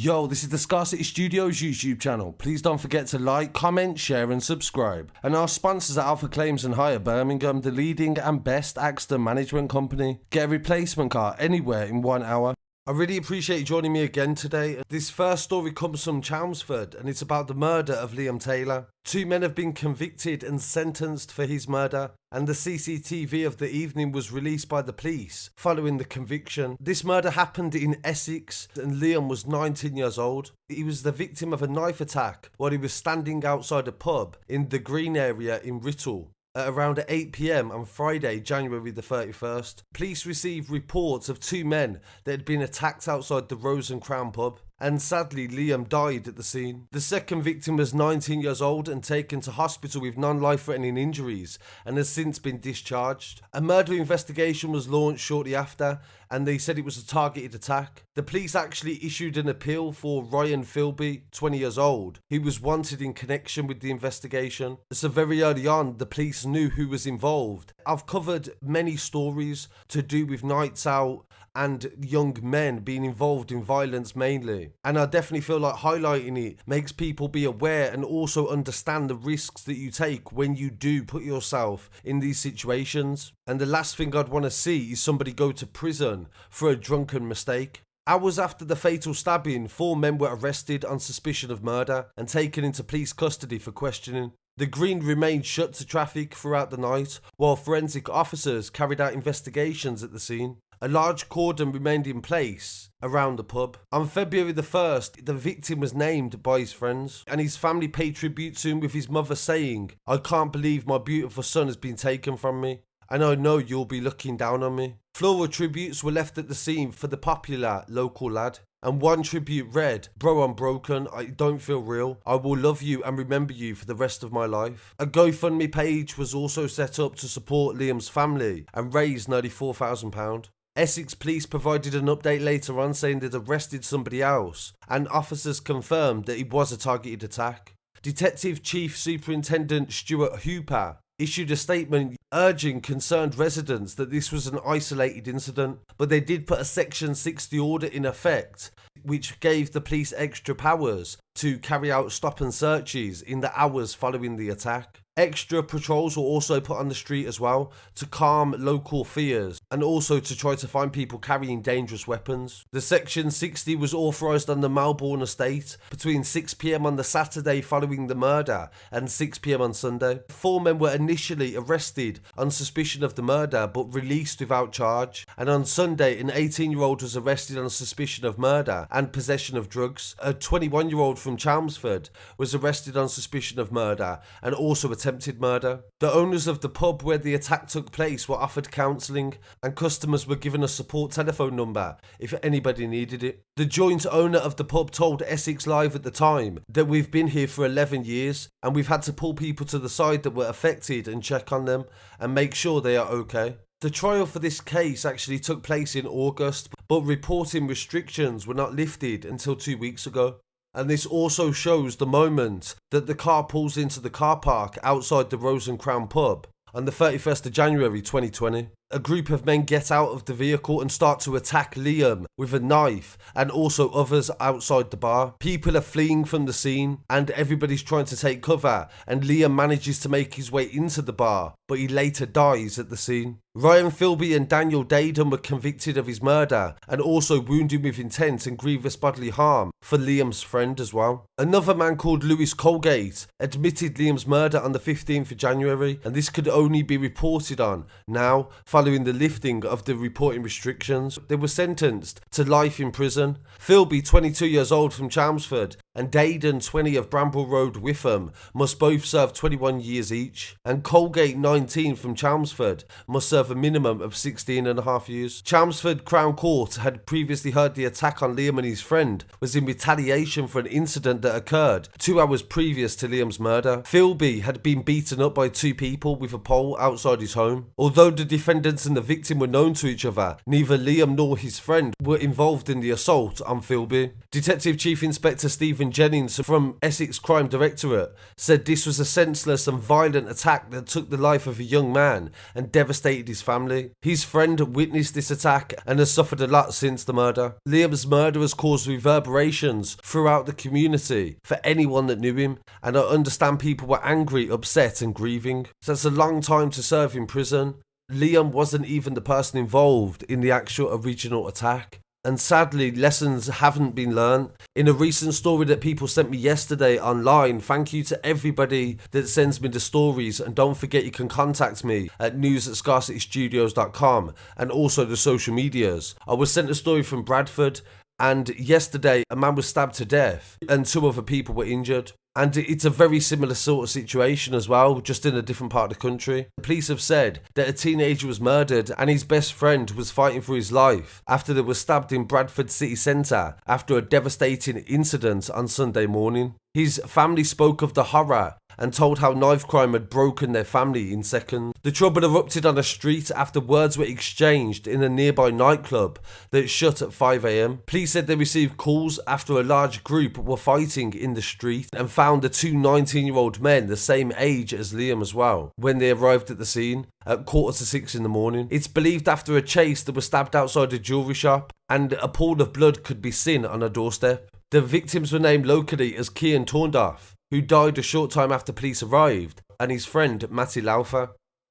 Yo, this is the Scarcity Studios YouTube channel. Please don't forget to like, comment, share and subscribe. And our sponsors are Alpha Claims and Hire Birmingham, the leading and best accident management company. Get a replacement car anywhere in 1 hour. I really appreciate you joining me again today. This first story comes from Chelmsford and it's about the murder of Liam Taylor. 2 men have been convicted and sentenced for his murder, and the CCTV of the evening was released by the police following the conviction. This murder happened in Essex and Liam was 19 years old. He was the victim of a knife attack while he was standing outside a pub in the Green area in Writtle at around 8 PM on Friday, January the 31st. Police received reports of 2 men that had been attacked outside the Rose and Crown pub, and sadly Liam died at the scene. The second victim was 19 years old and taken to hospital with non-life-threatening injuries and has since been discharged. A murder investigation was launched shortly after, and they said it was a targeted attack. The police actually issued an appeal for Ryan Filby, 20 years old. He was wanted in connection with the investigation. So very early on, the police knew who was involved. I've covered many stories to do with nights out and young men being involved in violence mainly. And I definitely feel like highlighting it makes people be aware and also understand the risks that you take when you do put yourself in these situations. And the last thing I'd want to see is somebody go to prison for a drunken mistake. Hours after the fatal stabbing, 4 men were arrested on suspicion of murder and taken into police custody for questioning. The Green remained shut to traffic throughout the night, while forensic officers carried out investigations at the scene. A large cordon remained in place around the pub. On February the 1st, the victim was named by his friends, and his family paid tribute to him with his mother saying, "I can't believe my beautiful son has been taken from me, and I know you'll be looking down on me." Floral tributes were left at the scene for the popular local lad, and one tribute read, "Bro, I'm broken, I don't feel real. I will love you and remember you for the rest of my life." A GoFundMe page was also set up to support Liam's family and raise nearly £4,000. Essex police provided an update later on saying they'd arrested somebody else, and officers confirmed that it was a targeted attack. Detective Chief Superintendent Stuart Hooper issued a statement urging concerned residents that this was an isolated incident, but they did put a Section 60 order in effect, which gave the police extra powers to carry out stop and searches in the hours following the attack. Extra patrols were also put on the street as well to calm local fears and also to try to find people carrying dangerous weapons. The Section 60 was authorised on the Melbourne estate between 6 PM on the Saturday following the murder and 6 PM on Sunday. 4 men were initially arrested on suspicion of the murder but released without charge, and on Sunday an 18-year-old was arrested on suspicion of murder and possession of drugs. A 21-year-old from Chelmsford was arrested on suspicion of murder and also attempted murder. The owners of the pub where the attack took place were offered counselling, and customers were given a support telephone number if anybody needed it. The joint owner of the pub told Essex Live at the time that "We've been here for 11 years and we've had to pull people to the side that were affected and check on them and make sure they are okay." The trial for this case actually took place in August, but reporting restrictions were not lifted until 2 weeks ago. And this also shows the moment that the car pulls into the car park outside the Rose and Crown pub on the 31st of January 2020. A group of men get out of the vehicle and start to attack Liam with a knife and also others outside the bar. People are fleeing from the scene and everybody's trying to take cover, and Liam manages to make his way into the bar, but he later dies at the scene. Ryan Filby and Daniel Daden were convicted of his murder and also wounding with intent and grievous bodily harm for Liam's friend as well. Another man called Colgate admitted Liam's murder on the 15th of January, and this could only be reported on now following the lifting of the reporting restrictions. They were sentenced to life in prison. Filby, 22 years old from Chelmsford, and Daden, 20 of Bramble Road, Witham, must both serve 21 years each, and Colgate, 19 from Chelmsford, must serve a minimum of 16.5 years. Chelmsford Crown Court had previously heard the attack on Liam and his friend was in retaliation for an incident that occurred 2 hours previous to Liam's murder. Filby had been beaten up by 2 people with a pole outside his home. Although the defendants and the victim were known to each other, neither Liam nor his friend were involved in the assault on Filby. Detective Chief Inspector Steve Stephen Jennings from Essex Crime Directorate said this was a senseless and violent attack that took the life of a young man and devastated his family. His friend witnessed this attack and has suffered a lot since the murder. Liam's murder has caused reverberations throughout the community for anyone that knew him, and I understand people were angry, upset and grieving. So that's a long time to serve in prison. Liam wasn't even the person involved in the actual original attack. And sadly, lessons haven't been learned. In a recent story that people sent me yesterday online, thank you to everybody that sends me the stories, and don't forget you can contact me at news@scarcitystudios.com and also the social medias. I was sent a story from Bradford, and yesterday a man was stabbed to death and 2 other people were injured. And it's a very similar sort of situation as well, just in a different part of the country. The police have said that a teenager was murdered and his best friend was fighting for his life after they were stabbed in Bradford city centre after a devastating incident on Sunday morning. His family spoke of the horror and told how knife crime had broken their family in seconds. The trouble erupted on a street after words were exchanged in a nearby nightclub that shut at 5 a.m. Police said they received calls after a large group were fighting in the street and found the 2 19-year-old men the same age as Liam as well when they arrived at the scene at 5:45 in the morning. It's believed after a chase they were stabbed outside a jewellery shop and a pool of blood could be seen on a doorstep. The victims were named locally as Kian Torndorf, who died a short time after police arrived, and his friend Matty Laufer.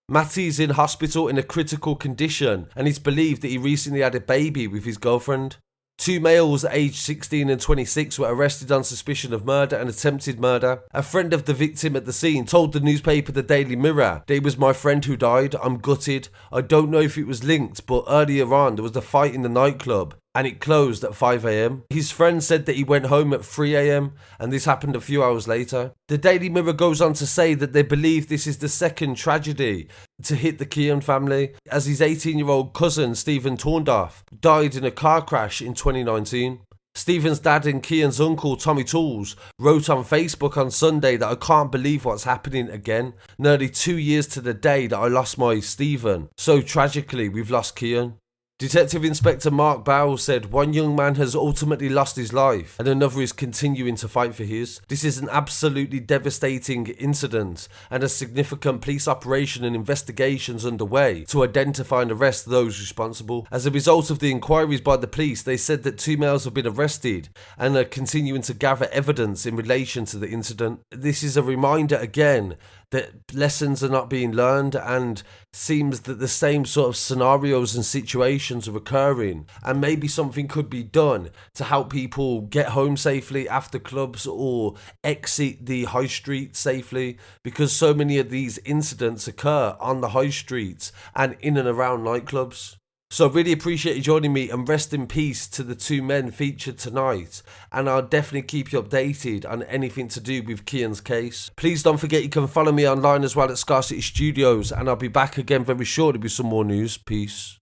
Matty is in hospital in a critical condition, and it's believed that he recently had a baby with his girlfriend. 2 males aged 16 and 26 were arrested on suspicion of murder and attempted murder. A friend of the victim at the scene told the newspaper The Daily Mirror that it was my friend who died. I'm gutted. I don't know if it was linked, but earlier on there was a fight in the nightclub and it closed at 5 a.m. His friend said that he went home at 3 a.m. and this happened a few hours later. The Daily Mirror goes on to say that they believe this is the second tragedy to hit the Kian family, as his 18-year-old cousin Stephen Torndorf died in a car crash in 2019. Stephen's dad and Kian's uncle Tommy Tools wrote on Facebook on Sunday that I can't believe what's happening again. Nearly 2 years to the day that I lost my Stephen. So tragically, we've lost Kian. Detective Inspector Mark Bowles said 1 young man has ultimately lost his life and another is continuing to fight for his. This is an absolutely devastating incident and a significant police operation and investigations underway to identify and arrest those responsible. As a result of the inquiries by the police, they said that 2 males have been arrested and are continuing to gather evidence in relation to the incident. This is a reminder again that lessons are not being learned, and seems that the same sort of scenarios and situations are occurring, and maybe something could be done to help people get home safely after clubs or exit the high street safely, because so many of these incidents occur on the high streets and in and around nightclubs. So I really appreciate you joining me, and rest in peace to the 2 men featured tonight, and I'll definitely keep you updated on anything to do with Kian's case. Please don't forget you can follow me online as well at Scarcity Studios, and I'll be back again very shortly with some more news. Peace.